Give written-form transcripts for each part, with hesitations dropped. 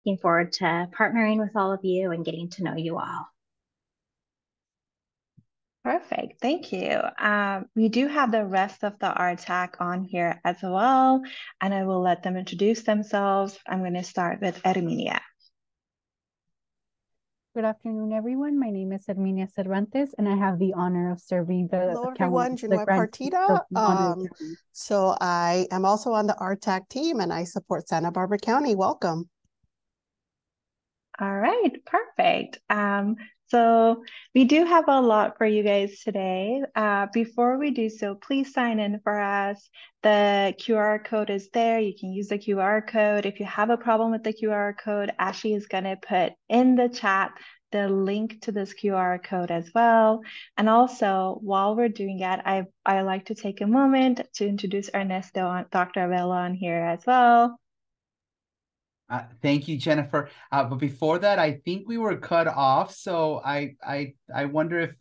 Looking forward to partnering with all of you and getting to know you all. Perfect. Thank you. We do have the rest of the RTAC on here as well, and I will let them introduce themselves. I'm going to start with Erminia. Good afternoon, everyone. My name is Herminia Cervantes, and I have the honor of serving the Hello, everyone. Junue grantees Partida. of Monterey County. So I am also on the RTAC team, and I support Santa Barbara County. Welcome. All right, perfect. So we do have a lot for you guys today. Before we do so, please sign in for us. The QR code is there. You can use the QR code. If you have a problem with the QR code, Ashley is going to put in the chat the link to this QR code as well. And also, while we're doing that, I like to take a moment to introduce Ernesto and Dr. Avella on here as well. Thank you, Jennifer. But before that, I think we were cut off. So I wonder if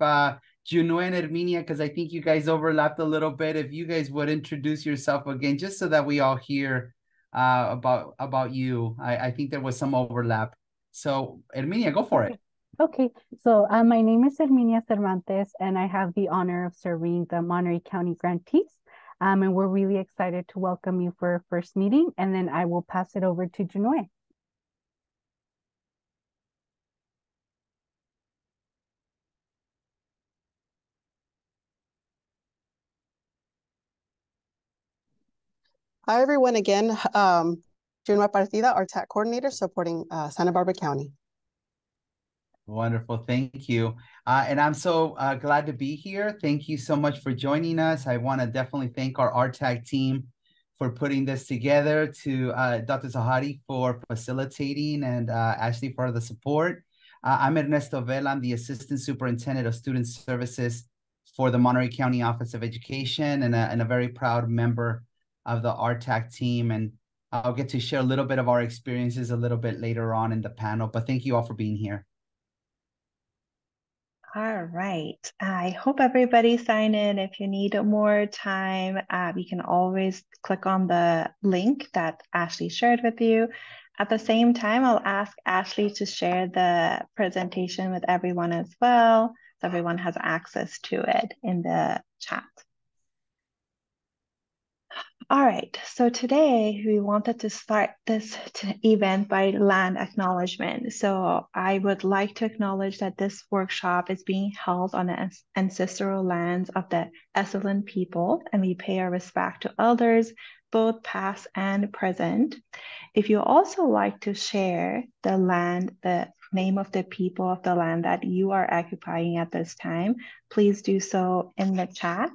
Juno and Herminia, because I think you guys overlapped a little bit, if you guys would introduce yourself again, just so that we all hear about you. I think there was some overlap. So Herminia, go for it. Okay, so my name is Herminia Cervantes, and I have the honor of serving the Monterey County grantees. And we're really excited to welcome you for our first meeting, and then I will pass it over to Junoy. Hi, everyone. Again, Junue Partida, RTAC coordinator, supporting Santa Barbara County. Wonderful. Thank you. And I'm so glad to be here. Thank you so much for joining us. I want to definitely thank our RTAG team for putting this together, to Dr. Zahari for facilitating, and Ashley for the support. I'm Ernesto Vela. I'm the Assistant Superintendent of Student Services for the Monterey County Office of Education, and a very proud member of the RTAG team. And I'll get to share a little bit of our experiences a little bit later on in the panel, but thank you all for being here. All right. I hope everybody signed in. If you need more time, you can always click on the link that Ashley shared with you. At the same time, I'll ask Ashley to share the presentation with everyone as well, so everyone has access to it in the chat. All right, so today we wanted to start this event by land acknowledgement. So I would like to acknowledge that this workshop is being held on the ancestral lands of the Esselen people, and we pay our respect to elders, both past and present. If you also like to share the land, the name of the people of the land that you are occupying at this time, please do so in the chat.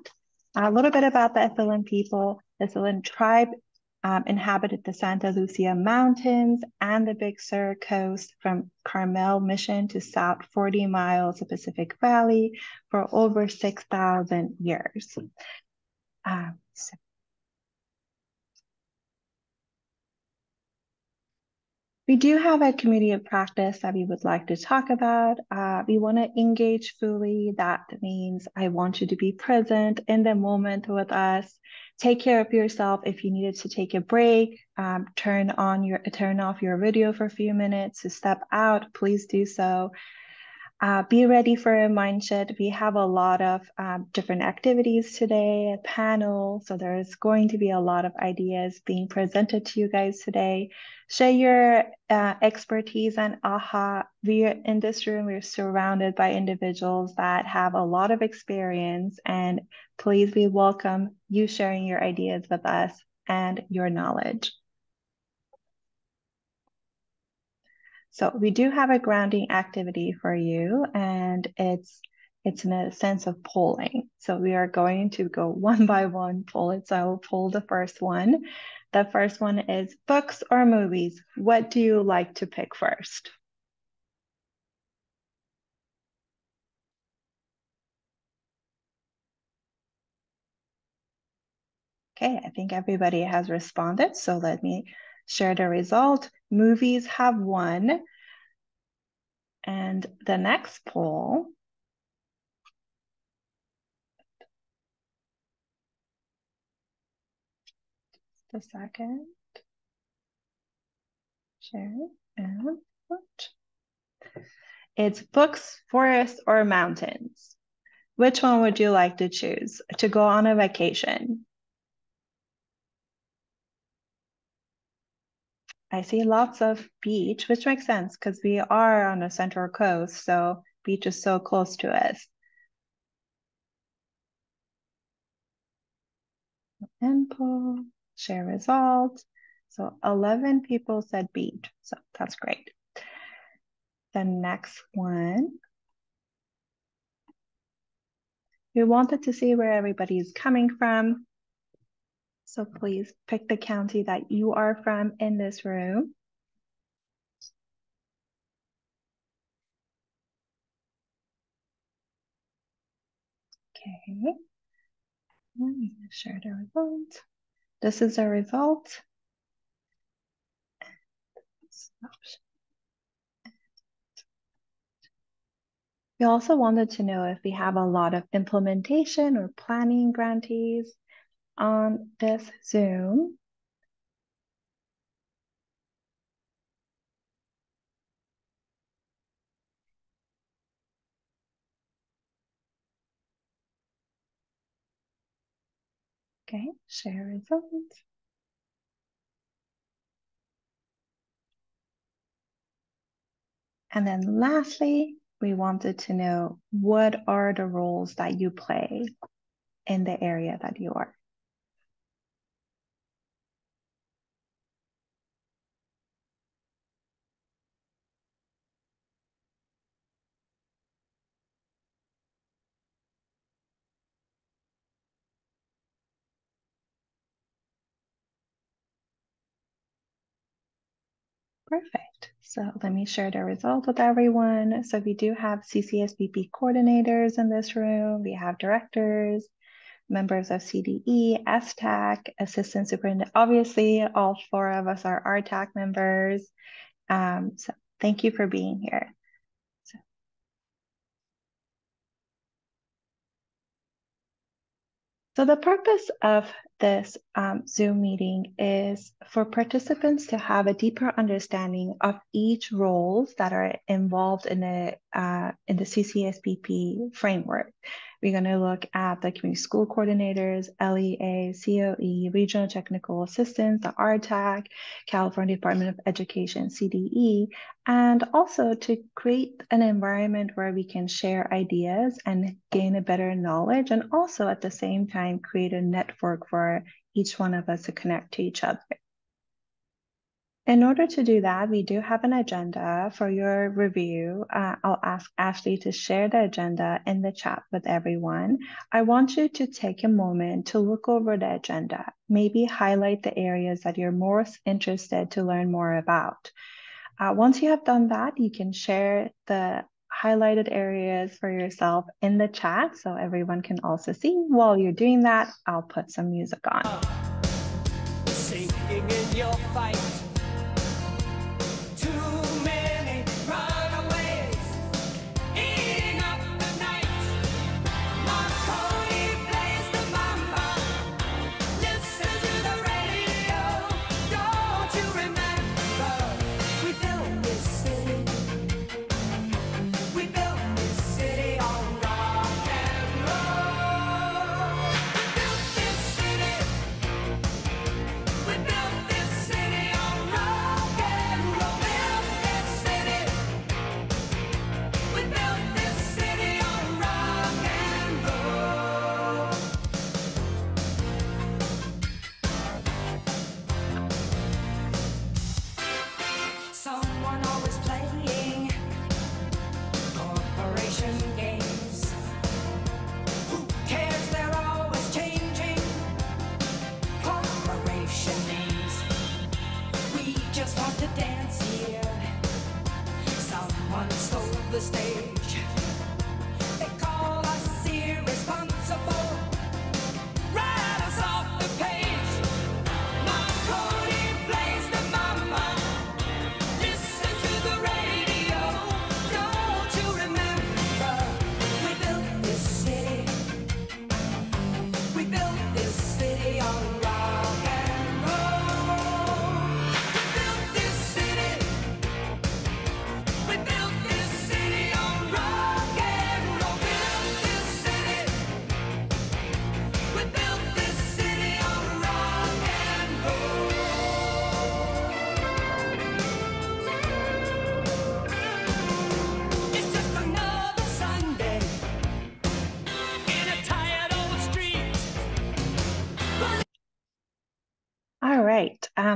A little bit about the Esselen people. The Esselen tribe inhabited the Santa Lucia Mountains and the Big Sur coast from Carmel Mission to south 40 miles of Pacific Valley for over 6,000 years. We do have a community of practice that we would like to talk about. We want to engage fully. That means I want you to be present in the moment with us. Take care of yourself. If you needed to take a break, turn off your video for a few minutes to step out, please do so. Be ready for a mind shift. We have a lot of different activities today, a panel, so there's going to be a lot of ideas being presented to you guys today. Share your expertise and AHA. We are in this room, we're surrounded by individuals that have a lot of experience, and please, we welcome you sharing your ideas with us and your knowledge. So we do have a grounding activity for you, and it's in a sense of polling. So we are going to go one by one, poll it. So I will poll the first one. The first one is books or movies. What do you like to pick first? Okay, I think everybody has responded. So let me share the result. Movies have won. And the next poll, just a second, share. And it's books, forests, or mountains. Which one would you like to choose to go on a vacation? I see lots of beach, which makes sense because we are on the Central Coast, so beach is so close to us. Input, share results. So 11 people said beach, so that's great. The next one. We wanted to see where everybody is coming from. So please pick the county that you are from in this room. Okay. Let me share the result. This is the result. We also wanted to know if we have a lot of implementation or planning grantees on this Zoom. Okay, share results. And then lastly, we wanted to know what are the roles that you play in the area that you are. Perfect. So let me share the results with everyone. So we do have CCSBP coordinators in this room. We have directors, members of CDE, STAC, assistant superintendent. Obviously, all 4 of us are RTAC members. So thank you for being here. So the purpose of this Zoom meeting is for participants to have a deeper understanding of each roles that are involved in the CCSBP framework. We're going to look at the community school coordinators, LEA, COE, regional technical assistants, the RTAC, California Department of Education, CDE, and also to create an environment where we can share ideas and gain a better knowledge, and also at the same time create a network for each one of us to connect to each other. In order to do that, we do have an agenda for your review. I'll ask Ashley to share the agenda in the chat with everyone. I want you to take a moment to look over the agenda, maybe highlight the areas that you're most interested to learn more about. Once you have done that, you can share the highlighted areas for yourself in the chat so everyone can also see. While you're doing that, I'll put some music on. Sinking in your fight. The stage. They call us irresponsible. Write us off the page. Monterey plays the mama. Listen to the radio. Don't you remember? We built this city. We built this city on rock and roll. We built this city.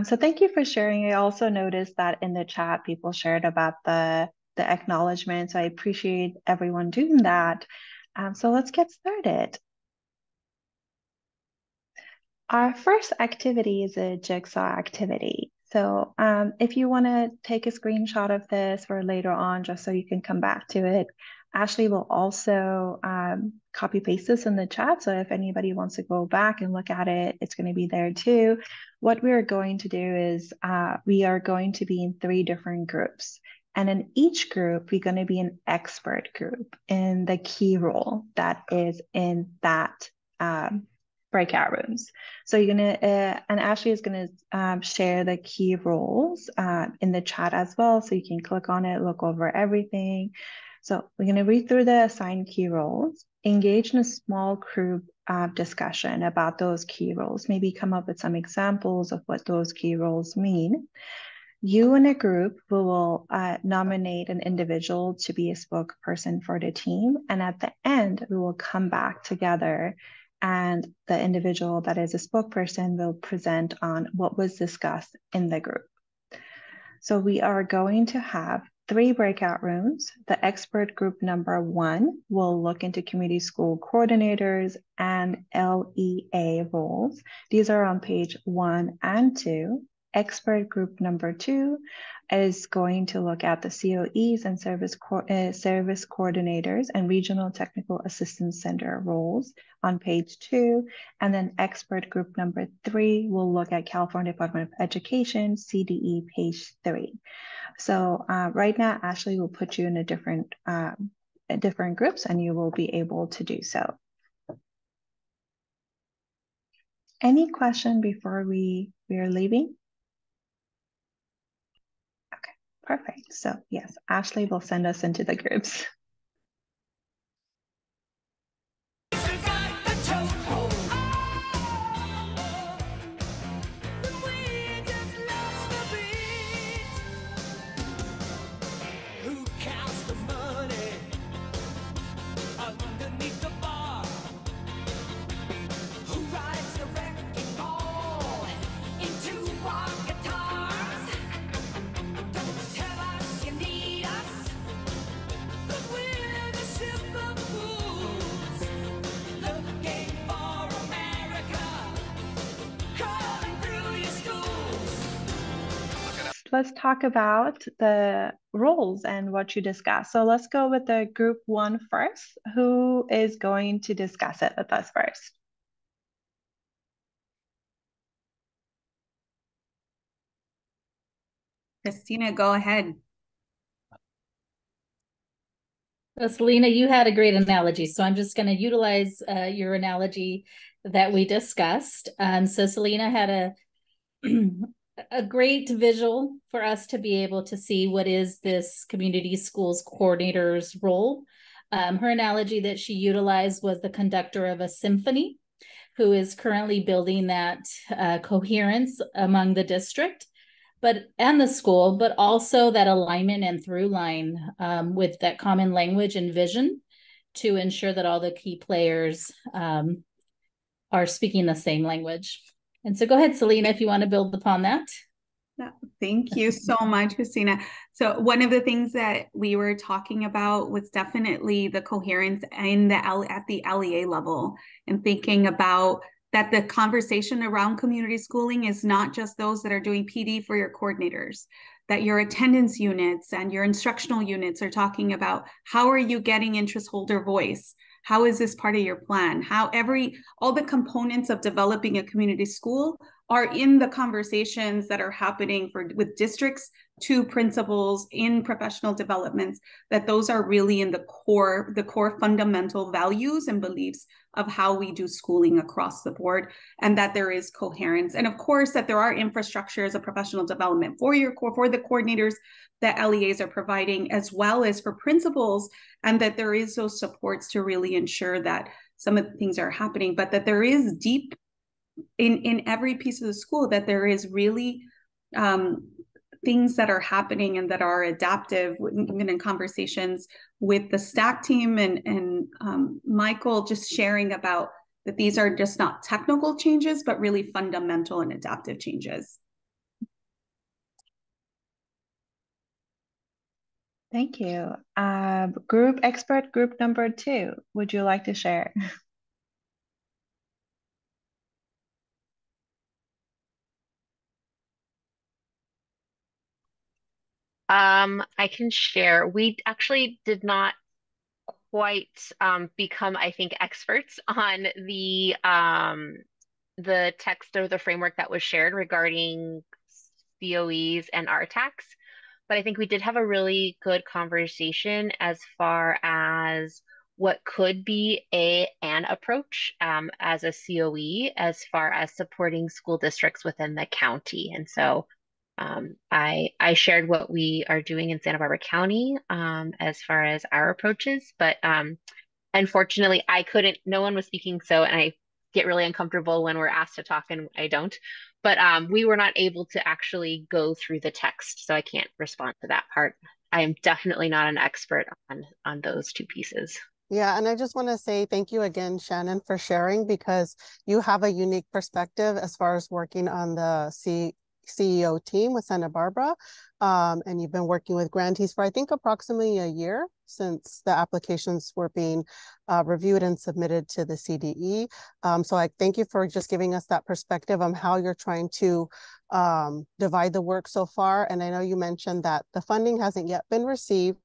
So thank you for sharing. I also noticed that in the chat, people shared about the acknowledgement. So I appreciate everyone doing that. So let's get started. Our first activity is a jigsaw activity. So if you want to take a screenshot of this for later on, just so you can come back to it, Ashley will also copy paste this in the chat. So if anybody wants to go back and look at it, it's going to be there too. What we're going to do is we are going to be in 3 different groups. And in each group, we're going to be an expert group in the key role that is in that breakout rooms. So you're gonna, and Ashley is gonna share the key roles in the chat as well. So you can click on it, look over everything. So we're gonna read through the assigned key roles, engage in a small group discussion about those key roles, maybe come up with some examples of what those key roles mean. You and a group will nominate an individual to be a spokesperson for the team. And at the end, we will come back together and the individual that is a spokesperson will present on what was discussed in the group. So we are going to have 3 breakout rooms. The expert group number 1 will look into community school coordinators and LEA roles. These are on page 1 and 2. Expert group number 2 is going to look at the COEs and service coordinators and regional technical assistance center roles on page 2. And then expert group number 3 will look at California Department of Education, CDE, page 3. So right now, Ashley will put you in a different groups and you will be able to do so. Any question before we are leaving? Perfect. So yes, Ashley will send us into the groups. Who counts the money underneath the bar? Who rides the wrecking ball into our guitars? Don't tell us you need us, 'cause we're the ship of fools looking for America, crawling through your schools. Let's talk about the roles and what you discuss. So let's go with the group 1 first. Who is going to discuss it with us first? Christina, go ahead. So Selena, you had a great analogy, so I'm just going to utilize your analogy that we discussed. So Selena had a great visual for us to be able to see what is this community schools coordinator's role. Her analogy that she utilized was the conductor of a symphony who is currently building that coherence among the district and the school, but also that alignment and through line with that common language and vision to ensure that all the key players are speaking the same language. And so go ahead, Selena, if you want to build upon that. Thank you so much, Christina. So one of the things that we were talking about was definitely the coherence in at the LEA level, and thinking about that the conversation around community schooling is not just those that are doing PD for your coordinators, that your attendance units and your instructional units are talking about how are you getting interest holder voice? How is this part of your plan? How all the components of developing a community school are in the conversations that are happening with districts to principals in professional developments, that those are really in the core fundamental values and beliefs of how we do schooling across the board, and that there is coherence. And of course, that there are infrastructures of professional development for the coordinators that LEAs are providing, as well as for principals, and that there is those supports to really ensure that some of the things are happening, but that there is deep in every piece of the school, that there is really things that are happening and that are adaptive, even in conversations with the STAC team and Michael just sharing about that these are just not technical changes, but really fundamental and adaptive changes. Thank you. Group expert, group number 2, would you like to share? I can share. We actually did not quite become, I think, experts on the text or the framework that was shared regarding COEs and RTACs. But I think we did have a really good conversation as far as what could be an approach as a COE as far as supporting school districts within the county. And so I shared what we are doing in Santa Barbara County as far as our approaches, but unfortunately, I couldn't, no one was speaking. So, and I get really uncomfortable when we're asked to talk and I don't. But we were not able to actually go through the text. So I can't respond to that part. I am definitely not an expert on those two pieces. Yeah, and I just want to say thank you again, Shannon, for sharing because you have a unique perspective as far as working on the CEO team with Santa Barbara. And you've been working with grantees for, I think, approximately a year since the applications were being reviewed and submitted to the CDE. So I thank you for just giving us that perspective on how you're trying to divide the work so far. And I know you mentioned that the funding hasn't yet been received.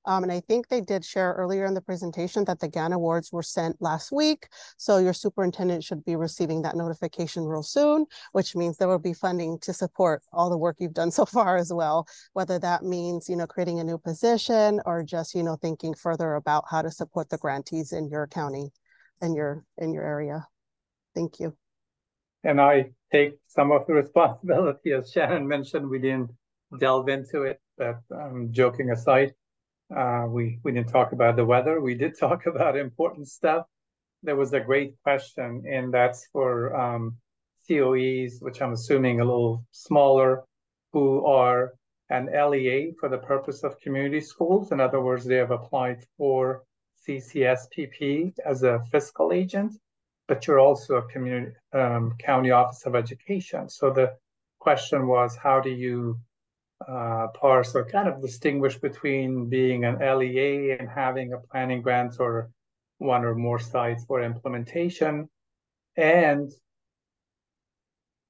And I think they did share earlier in the presentation that the GAN awards were sent last week. So your superintendent should be receiving that notification real soon, which means there will be funding to support all the work you've done so far as well, whether that means, creating a new position or just, thinking further about how to support the grantees in your county and your area. Thank you. And I take some of the responsibility. As Shannon mentioned, we didn't delve into it, but joking aside, we didn't talk about the weather. We did talk about important stuff. There was a great question, and that's for COEs, which I'm assuming a little smaller, who are an LEA for the purpose of community schools. In other words, they have applied for CCSPP as a fiscal agent, but you're also a community county office of education. So the question was, how do you parse or kind of distinguish between being an LEA and having a planning grant or one or more sites for implementation, and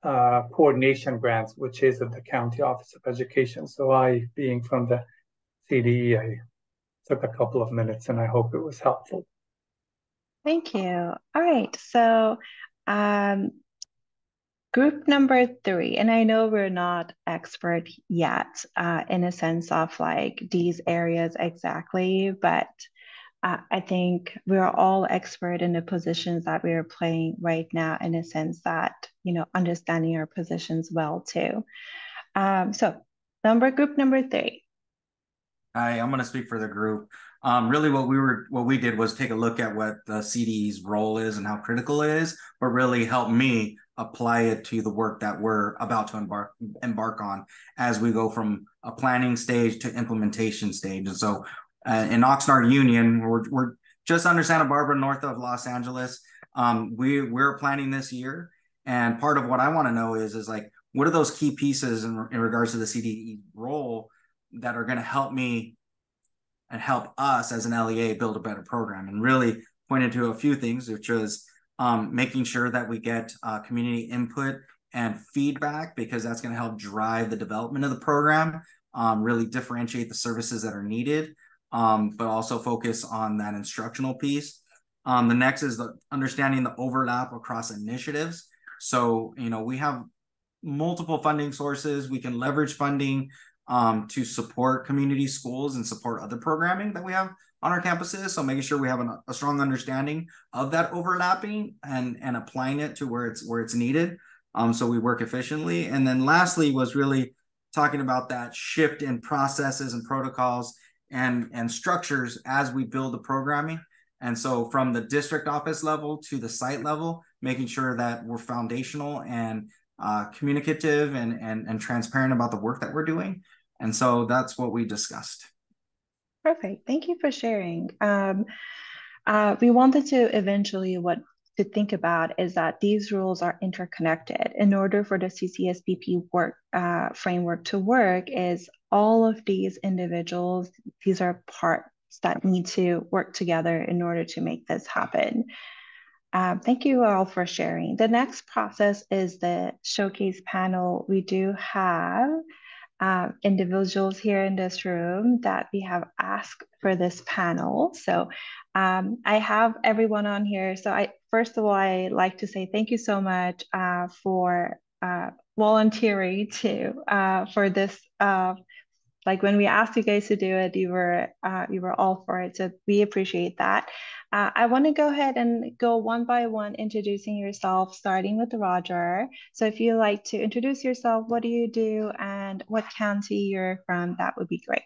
coordination grants, which is at the County Office of Education. So I, being from the CDE, I took a couple of minutes and I hope it was helpful. Thank you. All right, so group number 3, and I know we're not expert yet in a sense of like these areas exactly, but I think we're all expert in the positions that we are playing right now in a sense that, understanding our positions well too. So group number 3. Hi, I'm going to speak for the group. Really what we did was take a look at what the CDE's role is and how critical it is, but really help me apply it to the work that we're about to embark on as we go from a planning stage to implementation stage. And so in Oxnard Union, we're just under Santa Barbara, north of Los Angeles. We're planning this year. And part of what I want to know is like, what are those key pieces in regards to the CDE role that are going to help me and help us as an LEA build a better program? And really pointed to a few things, which was making sure that we get community input and feedback, because that's going to help drive the development of the program, really differentiate the services that are needed, but also focus on that instructional piece. The next is the understanding the overlap across initiatives. So, we have multiple funding sources. We can leverage funding to support community schools and support other programming that we have on our campuses. So making sure we have a strong understanding of that overlapping and applying it to where it's needed. So we work efficiently. And then lastly was really talking about that shift in processes and protocols and structures as we build the programming. And so from the district office level to the site level, making sure that we're foundational and communicative and transparent about the work that we're doing. And so that's what we discussed. Perfect. Thank you for sharing. We wanted to eventually to think about is that these rules are interconnected. In order for the CCSPP work framework to work, is all of these individuals, these are parts that need to work together in order to make this happen. Thank you all for sharing. The next process is the showcase panel. We do have individuals here in this room that we have asked for this panel. So I have everyone on here. So first of all, I like to say thank you so much for volunteering for this. Like when we asked you guys to do it, you were all for it. So we appreciate that. I want to go ahead and go one by one, introducing yourself, starting with Roger. So if you like to introduce yourself, what do you do and what county you're from, that would be great.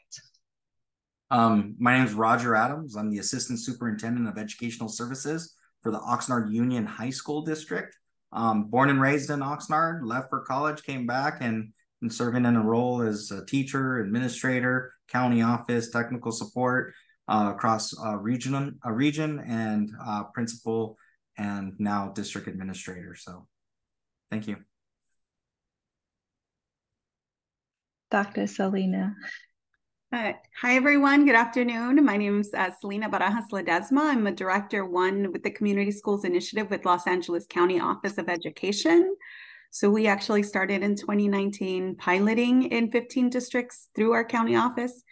My name is Roger Adams. I'm the Assistant Superintendent of Educational Services for the Oxnard Union High School District. Born and raised in Oxnard, left for college, came back and serving in a role as a teacher, administrator, county office, technical support across a region and principal and now district administrator. So thank you. Dr. Selena. Hi, everyone. Good afternoon. My name is Selena Barajas Ledesma. I'm a Director 1 with the Community Schools Initiative with Los Angeles County Office of Education. So we actually started in 2019 piloting in 15 districts through our county office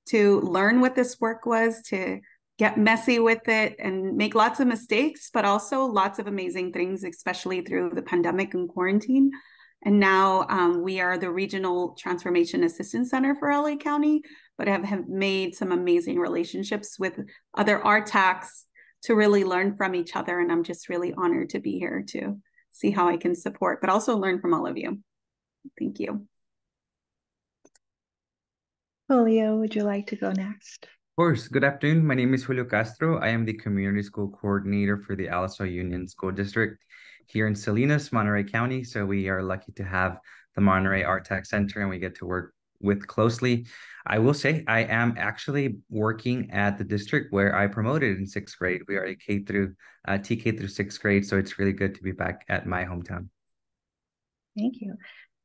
to learn what this work was, to get messy with it and make lots of mistakes, but also lots of amazing things, especially through the pandemic and quarantine. And now we are the Regional Transformation Assistance Center for LA County, but have made some amazing relationships with other RTACs to really learn from each other. And I'm just really honored to be here to see how I can support, but also learn from all of you. Thank you. Julio, would you like to go next? Of course. Good afternoon. My name is Julio Castro. I am the Community School Coordinator for the Alisal Union School District here in Salinas, Monterey County. So we are lucky to have the Monterey RTAC Center and we get to work with closely. I will say I am actually working at the district where I promoted in 6th grade. We are a TK through 6th grade. So it's really good to be back at my hometown. Thank you.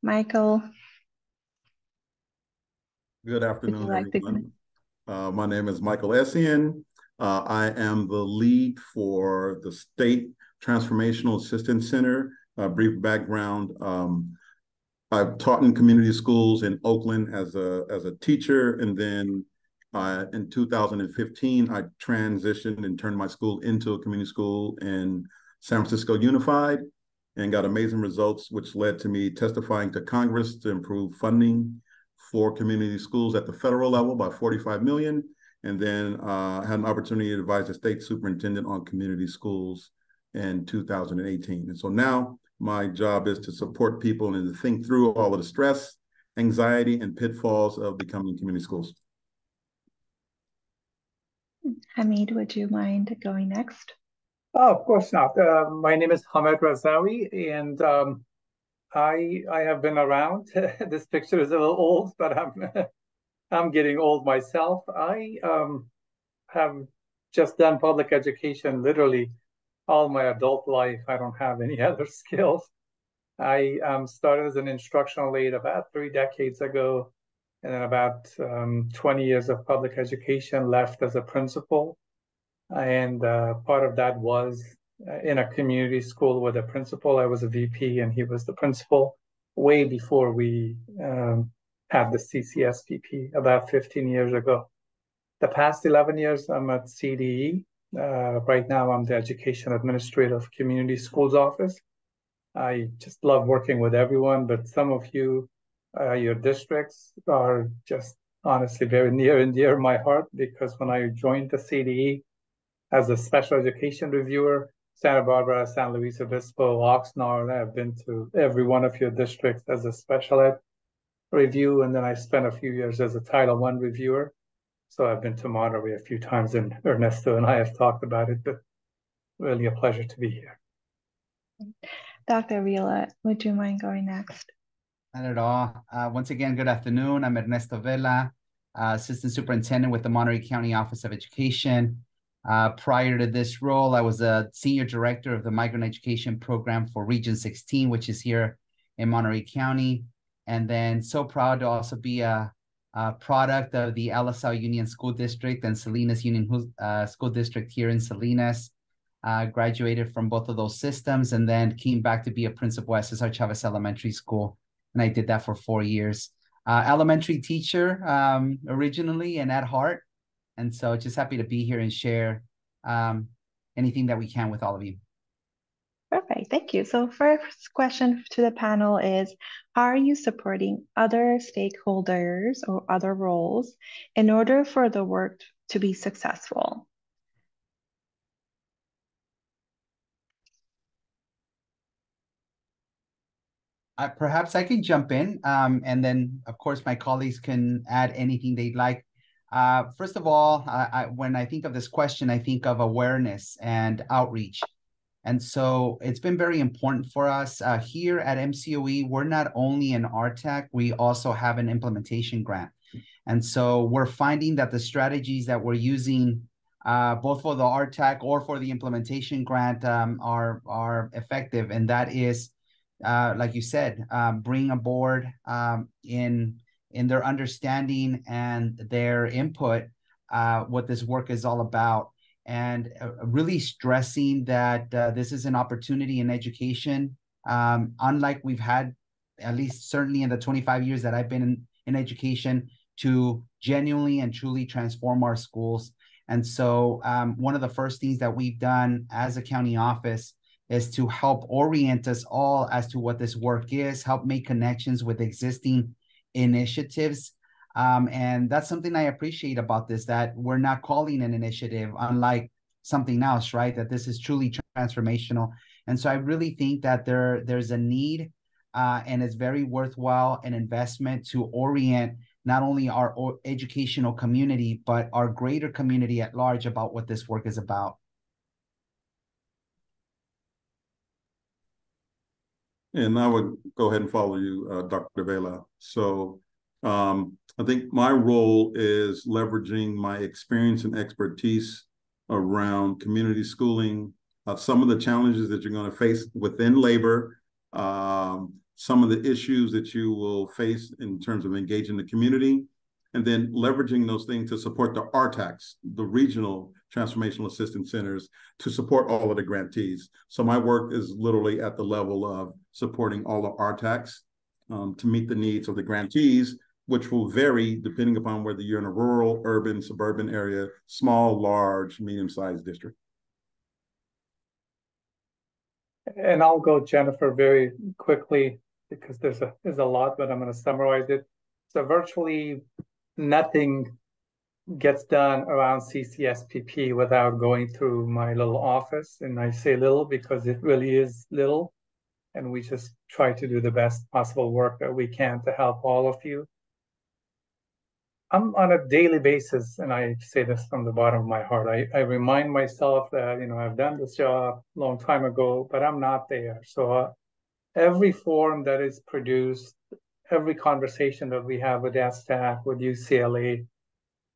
Michael. Good afternoon, everyone. My name is Michael Essien. I am the lead for the State Transformational Assistance Center. Brief background. I've taught in community schools in Oakland as a teacher, and then in 2015, I transitioned and turned my school into a community school in San Francisco Unified and got amazing results, which led to me testifying to Congress to improve funding for community schools at the federal level by $45 million. And then had an opportunity to advise the state superintendent on community schools in 2018. And so now my job is to support people and to think through all of the stress, anxiety, and pitfalls of becoming community schools. Hamid, would you mind going next? Oh, of course not. My name is Hamed Razawi, and I have been around. This picture is a little old, but I'm getting old myself. I have just done public education literally all my adult life. I don't have any other skills. I started as an instructional aide about 3 decades ago, and then about 20 years of public education, left as a principal. And part of that was in a community school with a principal. I was a VP and he was the principal way before we had the CCSPP about 15 years ago. The past 11 years, I'm at CDE. Right now, I'm the Education Administrator of Community Schools Office. I just love working with everyone, but some of you, your districts are just honestly very near and dear to my heart, because when I joined the CDE as a special education reviewer, Santa Barbara, San Luis Obispo, Oxnard, I've been to every one of your districts as a special ed review, and then I spent a few years as a Title I reviewer. So I've been to Monterey a few times, and Ernesto and I have talked about it, but really a pleasure to be here. Dr. Vila, would you mind going next? Not at all. Once again, good afternoon. I'm Ernesto Vela, Assistant Superintendent with the Monterey County Office of Education. Prior to this role, I was a Senior Director of the Migrant Education Program for Region 16, which is here in Monterey County. And then so proud to also be a product of the LSL Union School District and Salinas Union School District here in Salinas. Graduated from both of those systems and then came back to be a principal at Cesar Chavez Elementary School. And I did that for 4 years. Elementary teacher originally and at heart. And so just happy to be here and share anything that we can with all of you. Perfect, thank you. So first question to the panel is, how are you supporting other stakeholders or other roles in order for the work to be successful? Perhaps I can jump in, and then, of course, my colleagues can add anything they'd like. First of all, when I think of this question, I think of awareness and outreach. And so it's been very important for us here at MCOE. We're not only an RTAC, we also have an implementation grant. And so we're finding that the strategies that we're using, both for the RTAC or for the implementation grant, are effective. And that is, like you said, bring aboard in their understanding and their input what this work is all about. And really stressing that this is an opportunity in education, unlike we've had, at least certainly in the 25 years that I've been in education, to genuinely and truly transform our schools. And so one of the first things that we've done as a county office is to help orient us all as to what this work is, help make connections with existing initiatives. And that's something I appreciate about this, that we're not calling an initiative unlike something else, right? That this is truly transformational. And so I really think that there's a need and it's very worthwhile an investment to orient not only our educational community, but our greater community at large about what this work is about. And I would go ahead and follow you, Dr. Vela. So I think my role is leveraging my experience and expertise around community schooling, some of the challenges that you're going to face within labor, some of the issues that you will face in terms of engaging the community, and then leveraging those things to support the RTACs, the regional transformational assistance centers, to support all of the grantees. So my work is literally at the level of supporting all the RTACs to meet the needs of the grantees, which will vary depending upon whether you're in a rural, urban, suburban area, small, large, medium-sized district. And I'll go, Jennifer, very quickly because there's a lot, but I'm going to summarize it. So virtually nothing gets done around CCSPP without going through my little office. And I say little because it really is little. And we just try to do the best possible work that we can to help all of you. I'm on a daily basis, and I say this from the bottom of my heart, I remind myself that, I've done this job a long time ago, but I'm not there. So every form that is produced, every conversation that we have with STAC, with UCLA,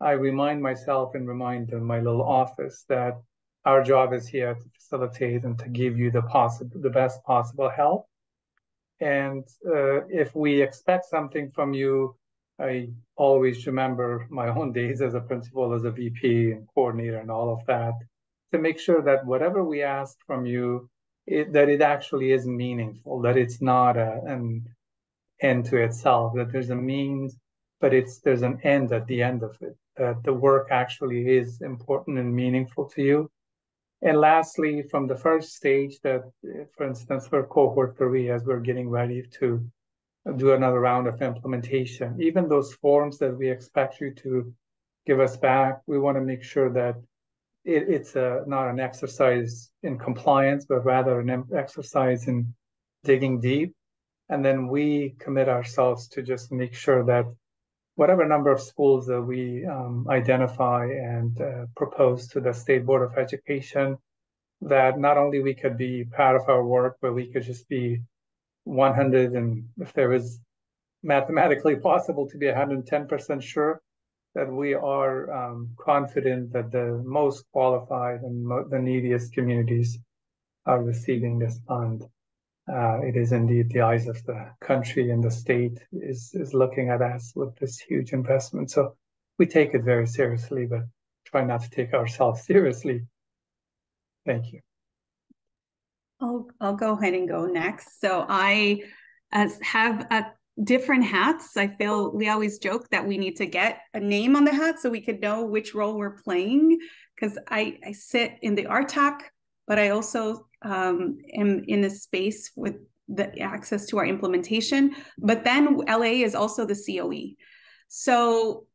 I remind myself and remind my little office that our job is here to facilitate and to give you the best possible help. And if we expect something from you, I always remember my own days as a principal, as a VP and coordinator and all of that, to make sure that whatever we ask from you, that it actually is meaningful, that it's not an end to itself, that there's a means, but there's an end at the end of it, that the work actually is important and meaningful to you. And lastly, from the first stage that, for instance, for cohort 3, as we're getting ready to do another round of implementation, even those forms that we expect you to give us back, we want to make sure that it's not an exercise in compliance, but rather an exercise in digging deep. And then we commit ourselves to just make sure that whatever number of schools that we identify and propose to the State Board of Education, that not only we could be part of our work, but we could just be 100, and if there is mathematically possible to be 110% sure that we are confident that the most qualified and the neediest communities are receiving this fund. It is indeed the eyes of the country, and the state is looking at us with this huge investment. So we take it very seriously, but try not to take ourselves seriously. Thank you. I'll go ahead and go next. So I have different hats. I feel we always joke that we need to get a name on the hat so we could know which role we're playing, because I sit in the RTAC, but I also am in a space with the access to our implementation. But then LA is also the COE. So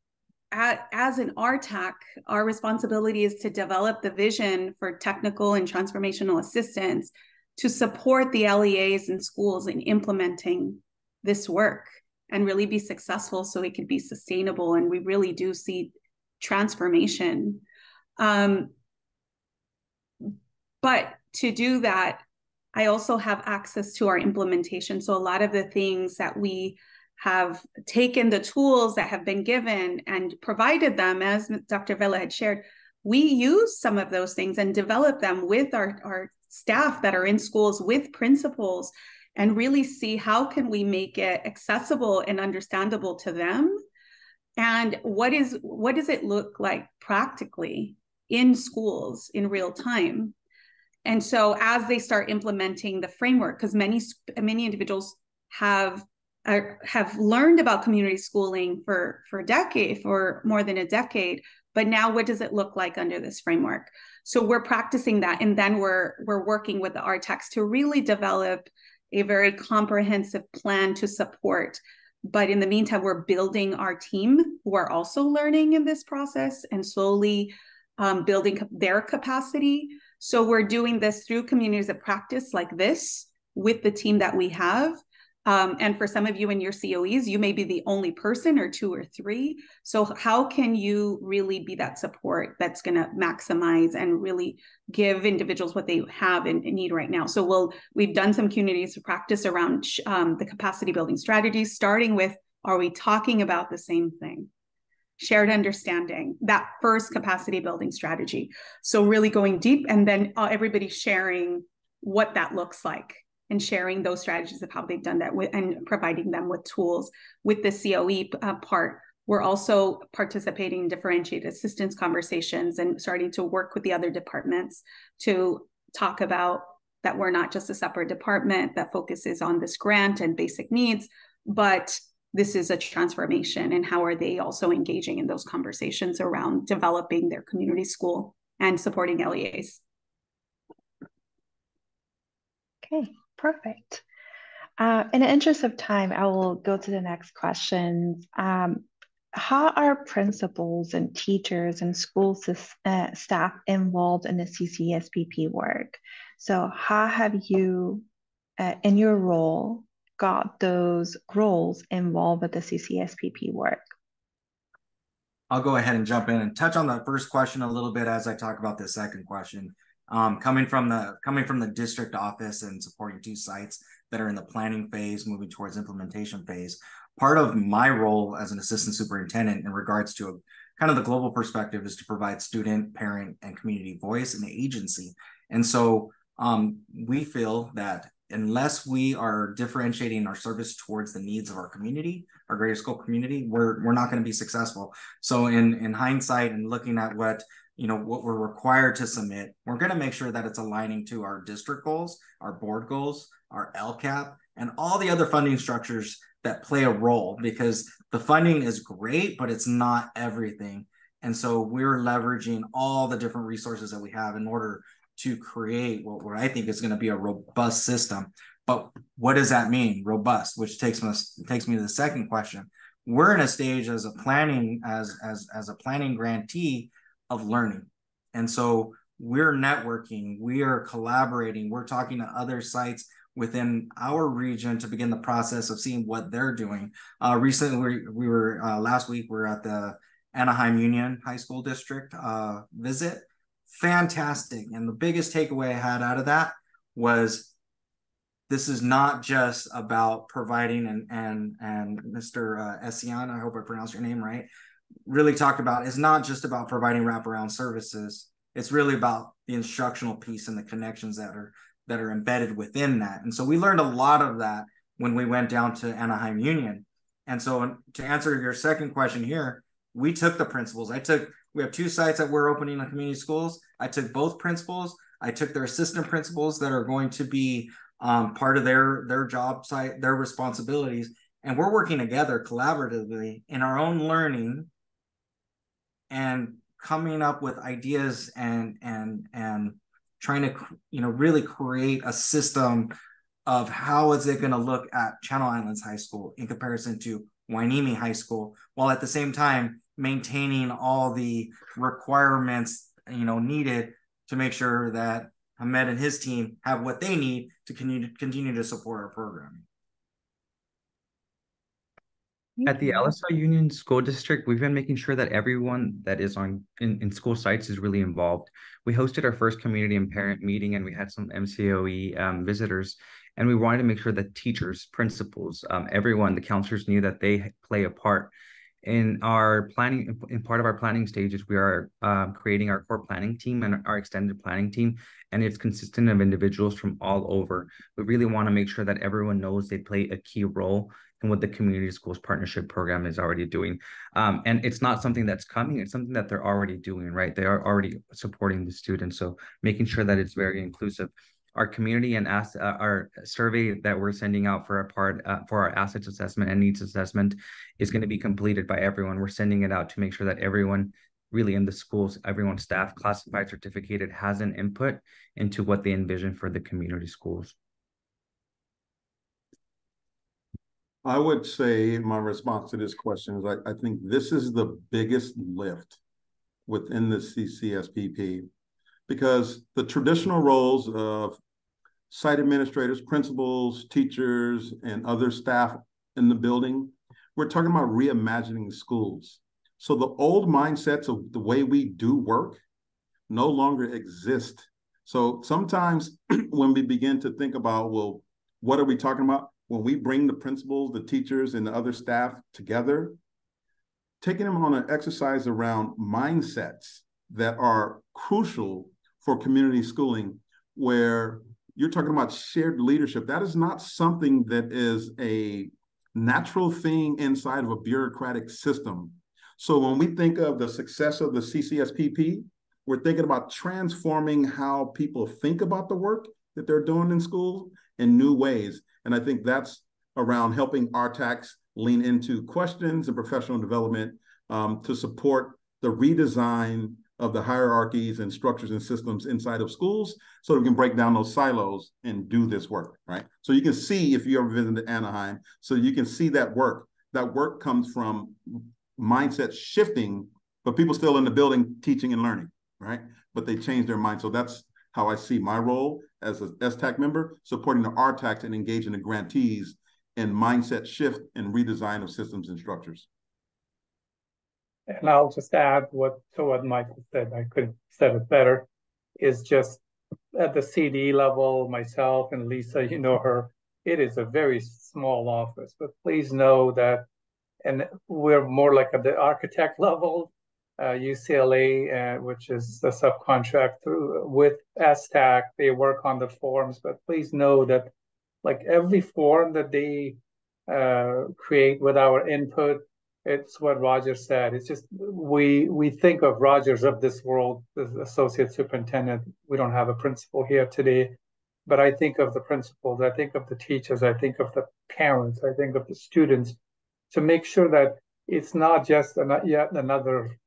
as an RTAC, our responsibility is to develop the vision for technical and transformational assistance to support the LEAs and schools in implementing this work and really be successful so it could be sustainable. And we really do see transformation. But to do that, I also have access to our implementation. So a lot of the things that we have taken, the tools that have been given and provided them, as Dr. Vela had shared, we use some of those things and develop them with our staff that are in schools, with principals, and really see how can we make it accessible and understandable to them. And what does it look like practically in schools in real time? And so as they start implementing the framework, because many individuals have learned about community schooling for more than a decade, but now what does it look like under this framework? So we're practicing that, and then we're working with the RTACs to really develop a very comprehensive plan to support. But in the meantime, we're building our team who are also learning in this process and slowly building their capacity. So we're doing this through communities of practice like this with the team that we have. And for some of you in your COEs, you may be the only person or two or three. So how can you really be that support that's going to maximize and really give individuals what they have and need right now? So we've done some communities of practice around the capacity building strategies, starting with, are we talking about the same thing? Shared understanding, that first capacity building strategy. So really going deep, and then everybody sharing what that looks like and sharing those strategies of how they've done that and providing them with tools. With the COE part, we're also participating in differentiated assistance conversations and starting to work with the other departments to talk about that we're not just a separate department that focuses on this grant and basic needs, but this is a transformation, and how are they also engaging in those conversations around developing their community school and supporting LEAs. Okay, perfect. In the interest of time, I will go to the next questions. How are principals and teachers and school staff involved in the CCSPP work? So how have you, in your role, got those roles involved with the CCSPP work? I'll go ahead and jump in and touch on the first question a little bit as I talk about the second question. Coming from the district office and supporting 2 sites that are in the planning phase, moving towards implementation phase. Part of my role as an assistant superintendent in regards to kind of the global perspective is to provide student, parent, and community voice and agency. And so we feel that unless we are differentiating our service towards the needs of our community, our greater school community, we're not going to be successful. So in hindsight and looking at what we're required to submit, we're going to make sure that it's aligning to our district goals, our board goals, our LCAP, and all the other funding structures that play a role, because the funding is great, but it's not everything. And so we're leveraging all the different resources that we have in order to create what I think is going to be a robust system. But what does that mean, robust? Which takes me to the second question. We're in a stage as a planning grantee of learning. And so we're networking, we are collaborating, we're talking to other sites within our region to begin the process of seeing what they're doing. Recently, we were last week, we were at the Anaheim Union High School District visit. Fantastic. And the biggest takeaway I had out of that was this is not just about providing, and Mr. Essian, I hope I pronounced your name right, really talked about, it's not just about providing wraparound services. It's really about the instructional piece and the connections that that are embedded within that. And so we learned a lot of that when we went down to Anaheim Union. And so to answer your second question here, we took the principals. We have 2 sites that we're opening in community schools. I took both principals. I took their assistant principals that are going to be part of their job site, their responsibilities. And we're working together collaboratively in our own learning and coming up with ideas and trying to, really create a system of how is it going to look at Channel Islands High School in comparison to Hueneme High School, while at the same time maintaining all the requirements, needed to make sure that Ahmed and his team have what they need to continue to support our programming. At the LSI Union School District, we've been making sure that everyone that is in school sites is really involved. We hosted our first community and parent meeting, and we had some MCOE visitors, and we wanted to make sure that teachers, principals, everyone, the counselors knew that they play a part. In our planning, in part of our planning stages, we are creating our core planning team and our extended planning team, and it's consistent of individuals from all over. We really want to make sure that everyone knows they play a key role in what the Community Schools Partnership Program is already doing. And it's not something that's coming, it's something that they're already doing, right? They are already supporting the students. So making sure that it's very inclusive. Our community and our survey that we're sending out for our assets assessment and needs assessment is going to be completed by everyone. We're sending it out to make sure that everyone really in the schools, everyone staff, classified, certificated, has an input into what they envision for the community schools. I would say my response to this question is I think this is the biggest lift within the CCSPP, because the traditional roles of site administrators, principals, teachers, and other staff in the building, we're talking about reimagining schools. So the old mindsets of the way we do work no longer exist. So sometimes when we begin to think about, well, what are we talking about? When we bring the principals, the teachers, and the other staff together, taking them on an exercise around mindsets that are crucial for community schooling, where you're talking about shared leadership. That is not something that is a natural thing inside of a bureaucratic system. So when we think of the success of the CCSPP, we're thinking about transforming how people think about the work that they're doing in schools in new ways. And I think that's around helping RTACs lean into questions and professional development to support the redesign of the hierarchies and structures and systems inside of schools, so that we can break down those silos and do this work, right? So you can see, if you ever visited Anaheim, so you can see that work. That work comes from mindset shifting, but people still in the building teaching and learning, right? But they change their mind. So that's how I see my role as an STAC member, supporting the RTACs and engaging the grantees in mindset shift and redesign of systems and structures. And I'll just add to what Michael said. I could have said it better. Is just at the CD level, myself and Lisa, you know her, it is a very small office. But please know that, and we're more like at the architect level, UCLA, which is the subcontractor with STAC, they work on the forms. But please know that, like, every form that they create with our input, it's what Roger said. It's just we think of Rogers of this world, the associate superintendent. We don't have a principal here today, but I think of the principals, I think of the teachers, I think of the parents, I think of the students, to make sure that it's not just yet another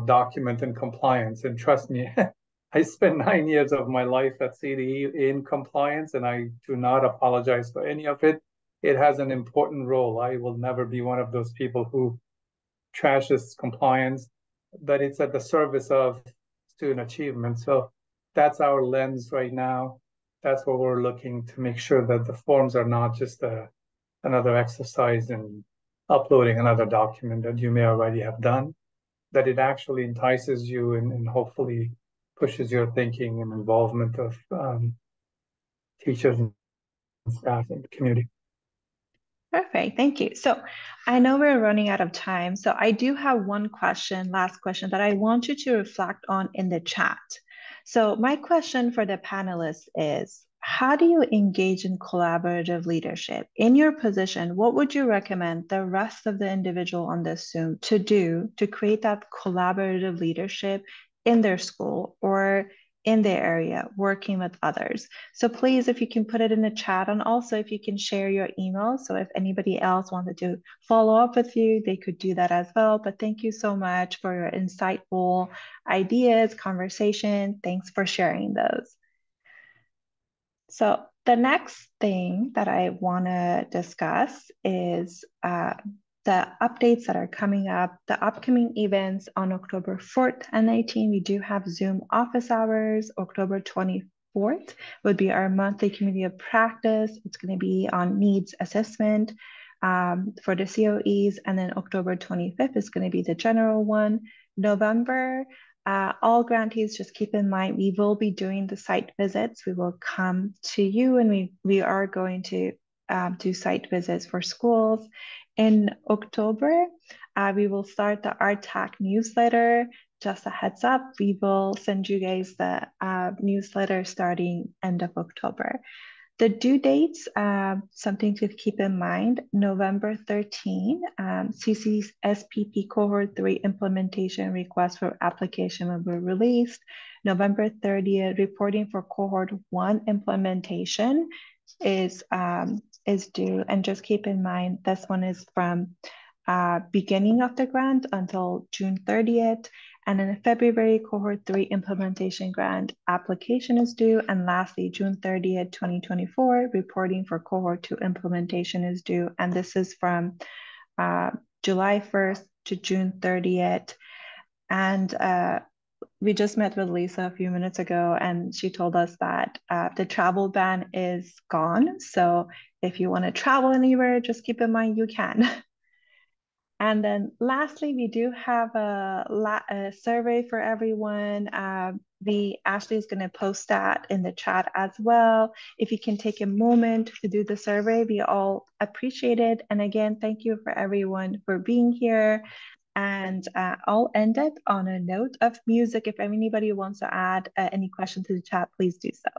document in compliance. And trust me, I spent 9 years of my life at CDE in compliance, and I do not apologize for any of it. It has an important role. I will never be one of those people who trashes compliance, but it's at the service of student achievement. So that's our lens right now. That's what we're looking to make sure, that the forms are not just another exercise in uploading another document that you may already have done, that it actually entices you and hopefully pushes your thinking and involvement of teachers and staff and community. Perfect, thank you. So I know we're running out of time, so I do have one last question that I want you to reflect on in the chat. So my question for the panelists is, how do you engage in collaborative leadership? In your position, what would you recommend the rest of the individual on this Zoom to do to create that collaborative leadership in their school or in their area, working with others? So please, if you can put it in the chat, and also if you can share your email. So if anybody else wanted to follow up with you, they could do that as well. But thank you so much for your insightful ideas, conversation. Thanks for sharing those. So the next thing that I want to discuss is the updates that are coming up, the upcoming events on October 4th and 19th. We do have Zoom office hours. October 24th would be our monthly community of practice. It's going to be on needs assessment for the COEs. And then October 25th is going to be the general one. November, all grantees, just keep in mind, we will be doing the site visits. We will come to you, and we are going to do site visits for schools. In October, we will start the RTAC newsletter. Just a heads up, we will send you guys the newsletter starting end of October. The due dates, something to keep in mind, November 13, CCSPP Cohort 3 implementation request for application will be released. November 30th, reporting for Cohort 1 implementation is due. And just keep in mind, this one is from beginning of the grant until June 30th. And in February, Cohort 3 implementation grant application is due. And lastly, June 30th, 2024, reporting for Cohort 2 implementation is due. And this is from July 1st to June 30th. And we just met with Lisa a few minutes ago, and she told us that the travel ban is gone. So if you want to travel anywhere, just keep in mind you can. And then lastly, we do have a survey for everyone. Ashley is going to post that in the chat as well. If you can take a moment to do the survey, we all appreciate it. And again, thank you for everyone for being here. And I'll end it on a note of music. If anybody wants to add any questions to the chat, please do so.